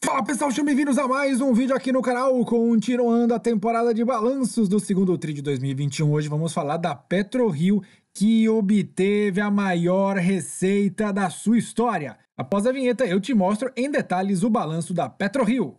Fala pessoal, sejam bem-vindos a mais um vídeo aqui no canal, continuando a temporada de balanços do segundo TRI de 2021. Hoje vamos falar da PetroRio, que obteve a maior receita da sua história. Após a vinheta, eu te mostro em detalhes o balanço da PetroRio.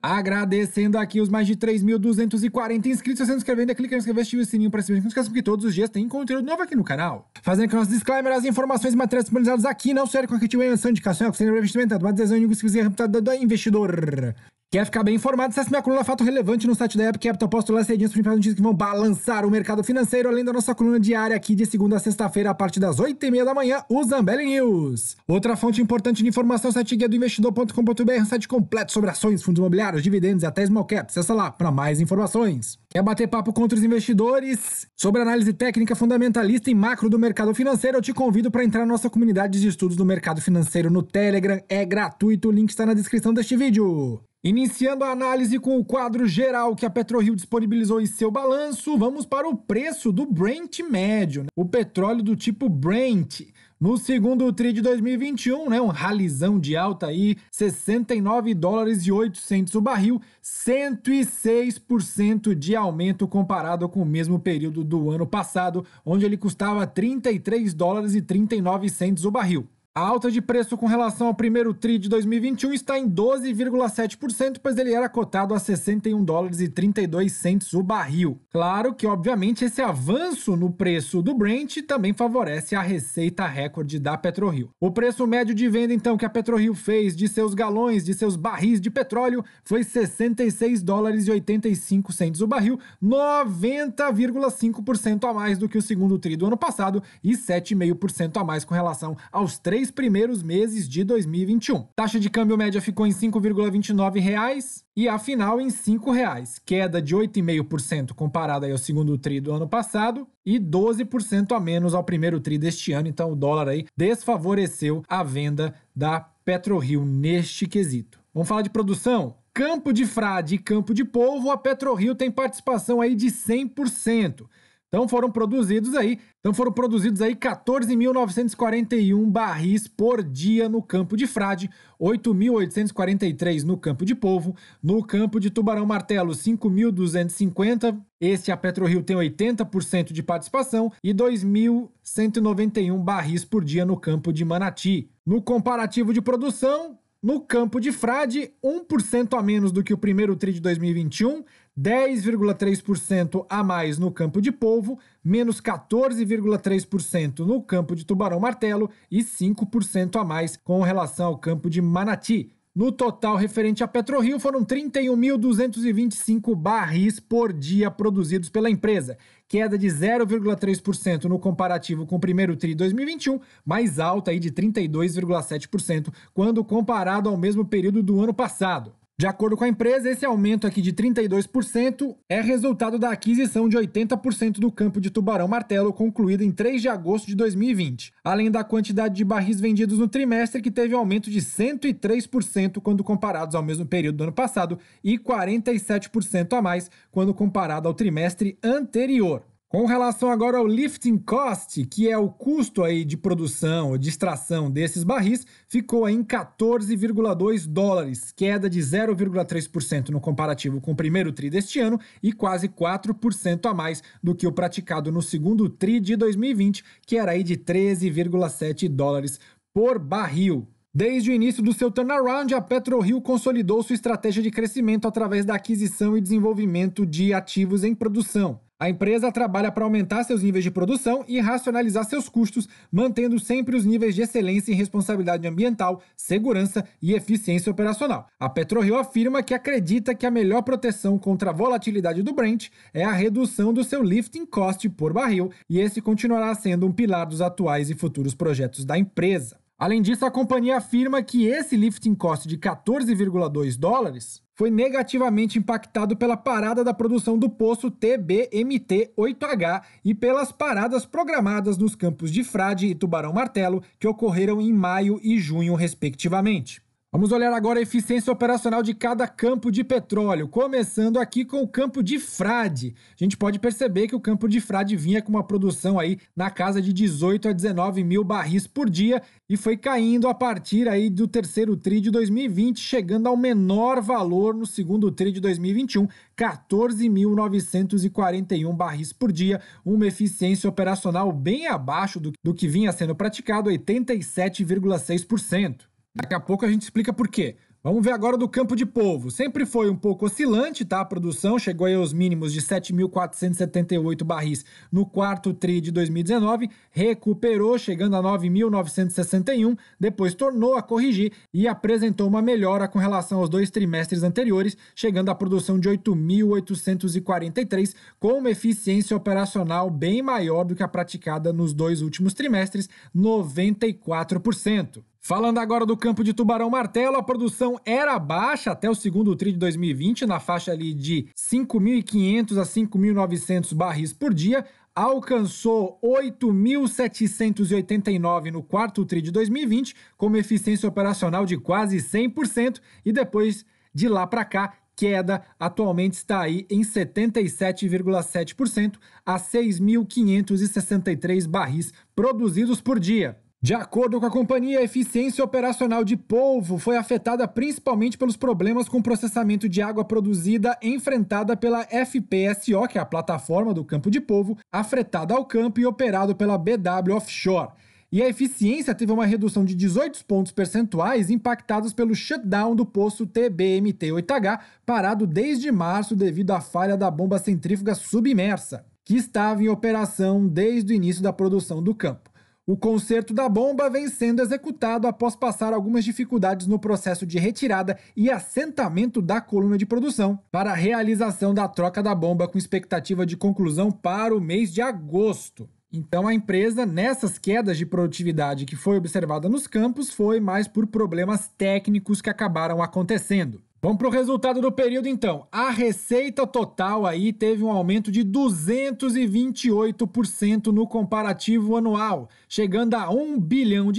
Agradecendo aqui os mais de 3.240 inscritos. Se você não inscreveu ainda, clica em inscrever, ativa o sininho para receber notificações, porque todos os dias tem conteúdo novo aqui no canal. Fazendo aqui nosso disclaimer, as informações e matérias disponibilizadas aqui não servem como objetivo de indicação, que seja investimento, uma decisão do investidor. Quer ficar bem informado? Acesse minha coluna Fato Relevante no site da Epic Capital. Posto lá cedinhas para notícias que vão balançar o mercado financeiro, além da nossa coluna diária aqui de segunda a sexta-feira, a partir das 8h30 da manhã, o Zambelli News. Outra fonte importante de informação é o site guia do investidor.com.br, um site completo sobre ações, fundos imobiliários, dividendos e até small caps. Acessa lá para mais informações. Quer bater papo com outros investidores sobre análise técnica fundamentalista e macro do mercado financeiro? Eu te convido para entrar na nossa comunidade de estudos do mercado financeiro no Telegram. É gratuito, o link está na descrição deste vídeo. Iniciando a análise com o quadro geral que a PetroRio disponibilizou em seu balanço, vamos para o preço do Brent médio, o petróleo do tipo Brent. No segundo TRI de 2021, um ralizão de alta aí, $69,08 o barril, 106% de aumento comparado com o mesmo período do ano passado, onde ele custava $33,39 o barril. A alta de preço com relação ao primeiro TRI de 2021 está em 12,7%, pois ele era cotado a $61,32 o barril. Claro que, obviamente, esse avanço no preço do Brent também favorece a receita recorde da PetroRio. O preço médio de venda, então, que a PetroRio fez de seus galões, de seus barris de petróleo, foi $66,85 o barril, 90,5% a mais do que o segundo TRI do ano passado e 7,5% a mais com relação aos três primeiros meses de 2021. Taxa de câmbio média ficou em R$ 5,29 e a final em R$ 5,00, queda de 8,5% comparada ao segundo TRI do ano passado e 12% a menos ao primeiro TRI deste ano. Então o dólar aí desfavoreceu a venda da PetroRio neste quesito. Vamos falar de produção? Campo de Frade e Campo de Polvo, a PetroRio tem participação aí de 100%. Então foram produzidos aí 14.941 barris por dia no Campo de Frade, 8.843 no Campo de Polvo, no Campo de Tubarão Martelo 5.250, este a PetroRio tem 80% de participação, e 2.191 barris por dia no Campo de Manati. No comparativo de produção, no Campo de Frade, 1% a menos do que o primeiro TRI de 2021, 10,3% a mais no Campo de Polvo, menos 14,3% no Campo de Tubarão Martelo e 5% a mais com relação ao Campo de Manati. No total referente à PetroRio, foram 31.225 barris por dia produzidos pela empresa, queda de 0,3% no comparativo com o primeiro TRI de 2021, mais alta aí de 32,7% quando comparado ao mesmo período do ano passado. De acordo com a empresa, esse aumento aqui de 32% é resultado da aquisição de 80% do Campo de Tubarão Martelo, concluída em 3 de agosto de 2020, além da quantidade de barris vendidos no trimestre, que teve um aumento de 103% quando comparados ao mesmo período do ano passado e 47% a mais quando comparado ao trimestre anterior. Com relação agora ao lifting cost, que é o custo aí de produção, de extração desses barris, ficou aí em $14,2, queda de 0,3% no comparativo com o primeiro TRI deste ano e quase 4% a mais do que o praticado no segundo TRI de 2020, que era aí de $13,7 por barril. Desde o início do seu turnaround, a PetroRio consolidou sua estratégia de crescimento através da aquisição e desenvolvimento de ativos em produção. A empresa trabalha para aumentar seus níveis de produção e racionalizar seus custos, mantendo sempre os níveis de excelência em responsabilidade ambiental, segurança e eficiência operacional. A PetroRio afirma que acredita que a melhor proteção contra a volatilidade do Brent é a redução do seu lifting cost por barril, e esse continuará sendo um pilar dos atuais e futuros projetos da empresa. Além disso, a companhia afirma que esse lifting cost de $14,2 foi negativamente impactado pela parada da produção do poço TBMT-8H e pelas paradas programadas nos campos de Frade e Tubarão Martelo, que ocorreram em maio e junho, respectivamente. Vamos olhar agora a eficiência operacional de cada campo de petróleo, começando aqui com o campo de Frade. A gente pode perceber que o campo de Frade vinha com uma produção aí na casa de 18 a 19 mil barris por dia e foi caindo a partir aí do terceiro tri de 2020, chegando ao menor valor no segundo tri de 2021, 14.941 barris por dia, uma eficiência operacional bem abaixo do que vinha sendo praticado, 87,6%. Daqui a pouco a gente explica por quê. Vamos ver agora do campo de polvo. Sempre foi um pouco oscilante, tá? A produção chegou aí aos mínimos de 7.478 barris no quarto tri de 2019, recuperou, chegando a 9.961, depois tornou a corrigir e apresentou uma melhora com relação aos 2 trimestres anteriores, chegando à produção de 8.843, com uma eficiência operacional bem maior do que a praticada nos 2 últimos trimestres, 94%. Falando agora do campo de Tubarão Martelo, a produção era baixa até o segundo tri de 2020, na faixa ali de 5.500 a 5.900 barris por dia, alcançou 8.789 no quarto tri de 2020, com uma eficiência operacional de quase 100%, e depois de lá para cá, queda, atualmente está aí em 77,7% a 6.563 barris produzidos por dia. De acordo com a companhia, a eficiência operacional de polvo foi afetada principalmente pelos problemas com o processamento de água produzida enfrentada pela FPSO, que é a plataforma do campo de polvo, afetada ao campo e operado pela BW Offshore. E a eficiência teve uma redução de 18 pontos percentuais impactados pelo shutdown do poço TBMT-8H, parado desde março devido à falha da bomba centrífuga submersa, que estava em operação desde o início da produção do campo. O conserto da bomba vem sendo executado após passar algumas dificuldades no processo de retirada e assentamento da coluna de produção para a realização da troca da bomba, com expectativa de conclusão para o mês de agosto. Então a empresa, nessas quedas de produtividade que foi observada nos campos, foi mais por problemas técnicos que acabaram acontecendo. Vamos para o resultado do período, então. A receita total aí teve um aumento de 228% no comparativo anual, chegando a R$ 1 bilhão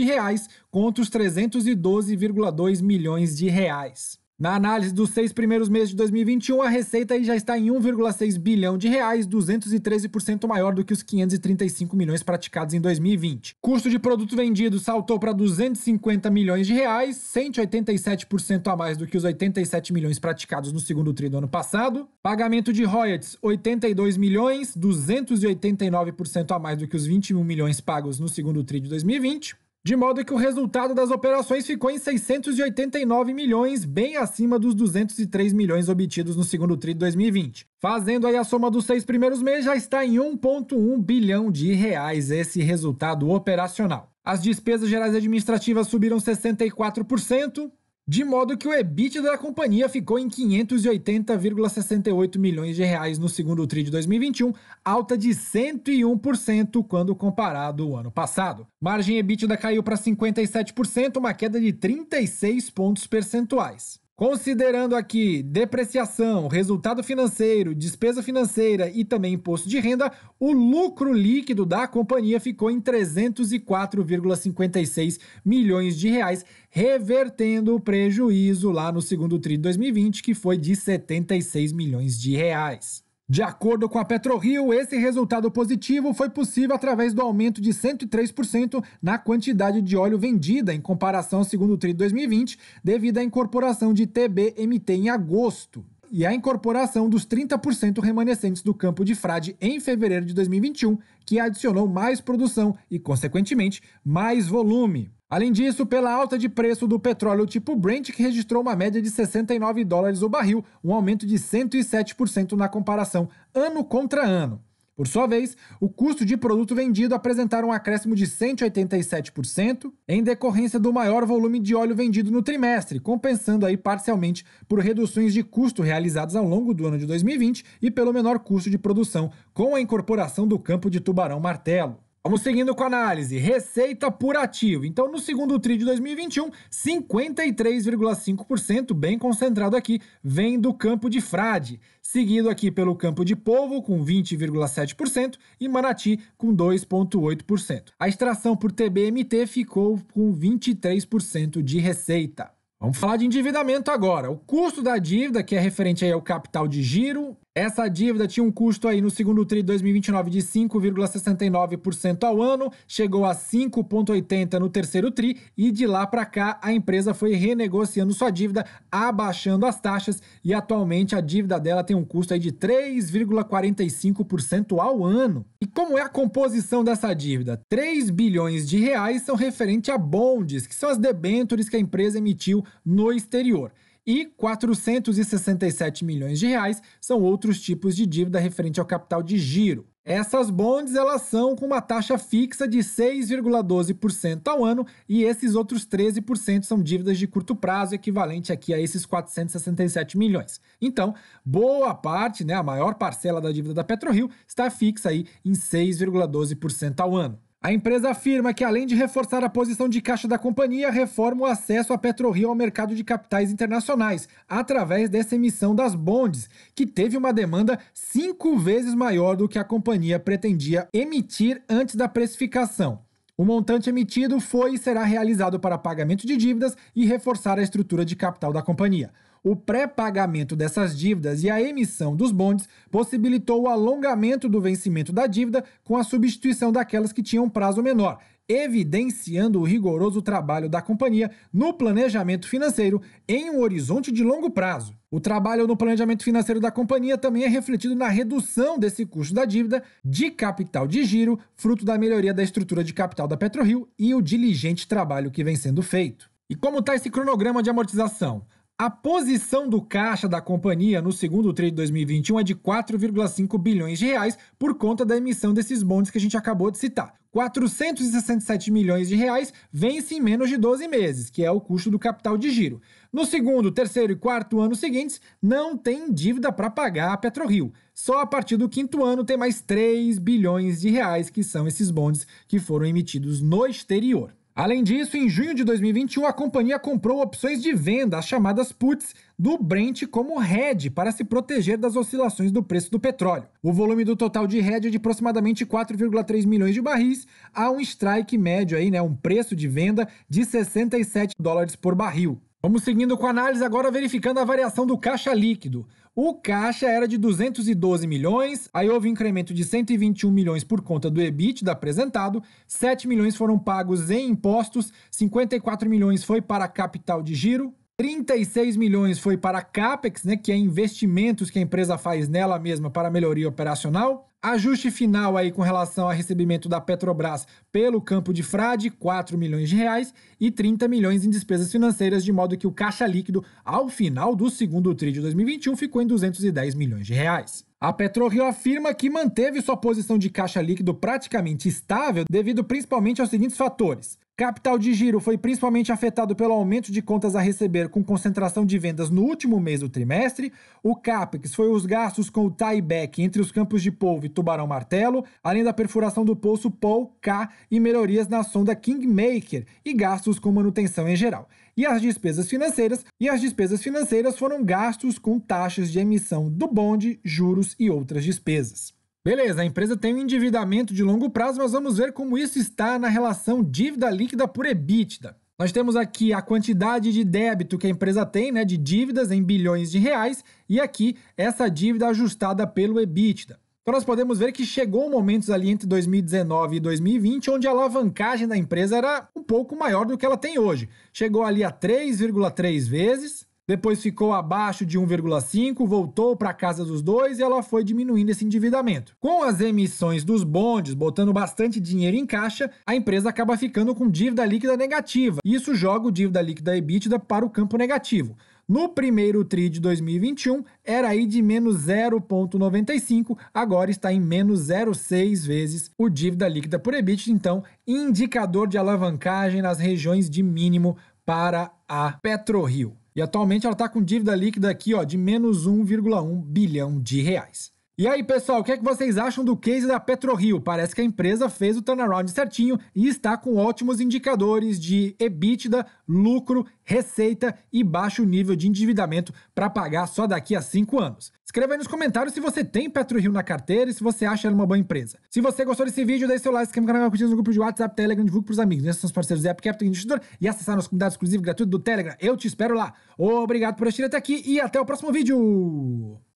contra os 312,2 milhões de reais. Na análise dos 6 primeiros meses de 2021, a receita aí já está em R$ 1,6 bilhão, 213% maior do que os 535 milhões praticados em 2020. Custo de produto vendido saltou para R$ 250 milhões, 187% a mais do que os 87 milhões praticados no segundo tri do ano passado. Pagamento de royalties, 82 milhões, 289% a mais do que os 21 milhões pagos no segundo tri de 2020. De modo que o resultado das operações ficou em 689 milhões, bem acima dos 203 milhões obtidos no segundo tri de 2020. Fazendo aí a soma dos 6 primeiros meses, já está em 1,1 bilhão de reais esse resultado operacional. As despesas gerais administrativas subiram 64%, de modo que o EBITDA da companhia ficou em 580,68 milhões de reais no segundo tri de 2021, alta de 101% quando comparado ao ano passado. Margem EBITDA caiu para 57%, uma queda de 36 pontos percentuais. Considerando aqui depreciação, resultado financeiro, despesa financeira e também imposto de renda, o lucro líquido da companhia ficou em 304,56 milhões de reais, revertendo o prejuízo lá no segundo tri de 2020, que foi de 76 milhões de reais. De acordo com a PetroRio, esse resultado positivo foi possível através do aumento de 103% na quantidade de óleo vendida em comparação ao segundo tri de 2020, devido à incorporação de TBMT em agosto e à incorporação dos 30% remanescentes do campo de Frade em fevereiro de 2021, que adicionou mais produção e, consequentemente, mais volume. Além disso, pela alta de preço do petróleo tipo Brent, que registrou uma média de $69 o barril, um aumento de 107% na comparação ano contra ano. Por sua vez, o custo de produto vendido apresentaram um acréscimo de 187%, em decorrência do maior volume de óleo vendido no trimestre, compensando aí parcialmente por reduções de custo realizadas ao longo do ano de 2020 e pelo menor custo de produção, com a incorporação do campo de Tubarão Martelo. Vamos seguindo com a análise. Receita por ativo. Então, no segundo tri de 2021, 53,5%, bem concentrado aqui, vem do campo de Frade, seguido aqui pelo campo de polvo, com 20,7%, e Manati, com 2,8%. A extração por TBMT ficou com 23% de receita. Vamos falar de endividamento agora. O custo da dívida, que é referente aí ao capital de giro, essa dívida tinha um custo aí no segundo tri de 2029 de 5,69% ao ano, chegou a 5,80% no terceiro tri e de lá para cá a empresa foi renegociando sua dívida, abaixando as taxas e atualmente a dívida dela tem um custo aí de 3,45% ao ano. E como é a composição dessa dívida? 3 bilhões de reais são referente a bonds, que são as debêntures que a empresa emitiu no exterior. E 467 milhões de reais são outros tipos de dívida referente ao capital de giro. Essas bonds elas são com uma taxa fixa de 6,12% ao ano e esses outros 13% são dívidas de curto prazo, equivalente aqui a esses 467 milhões. Então, boa parte, a maior parcela da dívida da PetroRio está fixa aí em 6,12% ao ano. A empresa afirma que, além de reforçar a posição de caixa da companhia, reforma o acesso à PetroRio ao mercado de capitais internacionais, através dessa emissão das bonds, que teve uma demanda 5 vezes maior do que a companhia pretendia emitir antes da precificação. O montante emitido foi e será realizado para pagamento de dívidas e reforçar a estrutura de capital da companhia. O pré-pagamento dessas dívidas e a emissão dos bonds possibilitou o alongamento do vencimento da dívida com a substituição daquelas que tinham prazo menor, evidenciando o rigoroso trabalho da companhia no planejamento financeiro em um horizonte de longo prazo. O trabalho no planejamento financeiro da companhia também é refletido na redução desse custo da dívida de capital de giro, fruto da melhoria da estrutura de capital da PetroRio e o diligente trabalho que vem sendo feito. E como está esse cronograma de amortização? A posição do caixa da companhia no segundo tri de 2021 é de 4,5 bilhões de reais por conta da emissão desses bonds que a gente acabou de citar. 467 milhões de reais vence em menos de 12 meses, que é o custo do capital de giro. No segundo, terceiro e quarto ano seguintes, não tem dívida para pagar a PetroRio. Só a partir do quinto ano tem mais 3 bilhões de reais, que são esses bonds que foram emitidos no exterior. Além disso, em junho de 2021, a companhia comprou opções de venda, as chamadas puts, do Brent como hedge para se proteger das oscilações do preço do petróleo. O volume do total de hedge é de aproximadamente 4,3 milhões de barris, a um strike médio aí, um preço de venda de $67 por barril. Vamos seguindo com a análise agora, verificando a variação do caixa líquido. O caixa era de 212 milhões, aí houve um incremento de 121 milhões por conta do EBITDA apresentado, 7 milhões foram pagos em impostos, 54 milhões foi para capital de giro, 36 milhões foi para CAPEX, que é investimentos que a empresa faz nela mesma para melhoria operacional. Ajuste final aí com relação a recebimento da Petrobras pelo campo de frade, 4 milhões de reais e 30 milhões em despesas financeiras, de modo que o caixa líquido ao final do segundo tri de 2021 ficou em 210 milhões de reais. A PetroRio afirma que manteve sua posição de caixa líquido praticamente estável devido principalmente aos seguintes fatores. Capital de giro foi principalmente afetado pelo aumento de contas a receber com concentração de vendas no último mês do trimestre. O CAPEX foi os gastos com o tieback entre os campos de polvo e Tubarão Martelo, além da perfuração do poço Paul-K e melhorias na sonda Kingmaker e gastos com manutenção em geral. E as despesas financeiras foram gastos com taxas de emissão do bonde, juros e outras despesas. Beleza, a empresa tem um endividamento de longo prazo, mas vamos ver como isso está na relação dívida líquida por EBITDA. Nós temos aqui a quantidade de débito que a empresa tem, de dívidas em bilhões de reais, e aqui essa dívida ajustada pelo EBITDA. Então nós podemos ver que chegou momentos ali entre 2019 e 2020, onde a alavancagem da empresa era um pouco maior do que ela tem hoje. Chegou ali a 3,3 vezes, depois ficou abaixo de 1,5, voltou para a casa dos 2 e ela foi diminuindo esse endividamento. Com as emissões dos bondes, botando bastante dinheiro em caixa, a empresa acaba ficando com dívida líquida negativa. Isso joga o dívida líquida EBITDA para o campo negativo. No primeiro tri de 2021, era aí de menos 0,95, agora está em menos 0,6 vezes o dívida líquida por EBITDA, então indicador de alavancagem nas regiões de mínimo para a PetroRio. E atualmente ela está com dívida líquida aqui de menos 1,1 bilhão de reais. E aí, pessoal, o que é que vocês acham do case da PetroRio? Parece que a empresa fez o turnaround certinho e está com ótimos indicadores de EBITDA, lucro, receita e baixo nível de endividamento para pagar só daqui a 5 anos. Escreva aí nos comentários se você tem PetroRio na carteira e se você acha ela uma boa empresa. Se você gostou desse vídeo, deixe seu like, se inscreva no canal, curtir no grupo de WhatsApp, Telegram, divulgue pros amigos. Esses são os parceiros do App Capital Investidor e acessar nosso comunidade exclusivo gratuito do Telegram. Eu te espero lá. Obrigado por assistir até aqui e até o próximo vídeo!